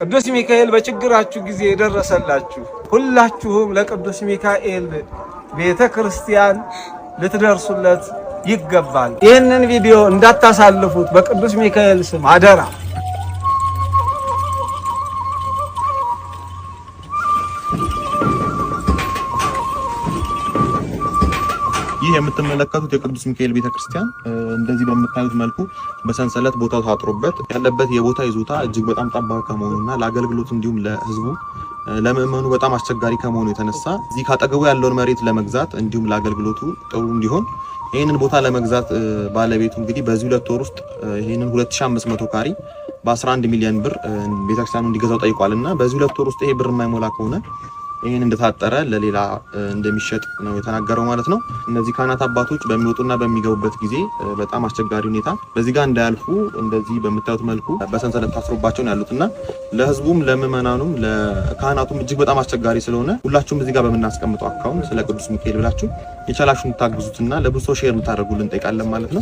ቅዱስ ሚካኤል በችግራችሁ ጊዜ የደረሰላችሁ ሁላችሁም ለቅዱስ ሚካኤል ቤተ ክርስቲያን ልትደርሱለት ይገባል። ይህንን ቪዲዮ እንዳታሳልፉት በቅዱስ ሚካኤል ስም አደራ። ይህ የምትመለከቱት የቅዱስ ሚካኤል ቤተክርስቲያን እንደዚህ በምታዩት መልኩ በሰንሰለት ቦታው ታጥሮበት ያለበት የቦታ ይዞታ እጅግ በጣም ጠባብ ከመሆኑና ለአገልግሎት እንዲሁም ለህዝቡ ለምእመኑ በጣም አስቸጋሪ ከመሆኑ የተነሳ እዚህ ካጠገቡ ያለውን መሬት ለመግዛት እንዲሁም ለአገልግሎቱ ጥሩ እንዲሆን ይሄንን ቦታ ለመግዛት ባለቤቱ እንግዲህ በዚህ 2 ወር ውስጥ ይሄንን 2500 ካሬ በ11 ሚሊዮን ብር ቤተክርስቲያኑ እንዲገዛው ጠይቋልና በዚህ 2 ወር ውስጥ ይሄ ብር የማይሞላ ከሆነ ይሄን እንደታጠረ ለሌላ እንደሚሸጥ ነው የተናገረው ማለት ነው። እነዚህ ካህናት አባቶች በሚወጡና በሚገቡበት ጊዜ በጣም አስቸጋሪ ሁኔታ በዚህ ጋር እንዳያልፉ እንደዚህ በምታዩት መልኩ በሰንሰለት ታስሮባቸው ነው ያሉትና ለህዝቡም ለምእመናኑም ለካህናቱም እጅግ በጣም አስቸጋሪ ስለሆነ ሁላችሁም እዚህ ጋር በመናስቀምጠው አካውንት ስለ ቅዱስ ሚካኤል ብላችሁ የቻላችሁን ታግዙትና ለብዙ ሰው ሼር እንድታደርጉልን እንጠይቃለን ማለት ነው።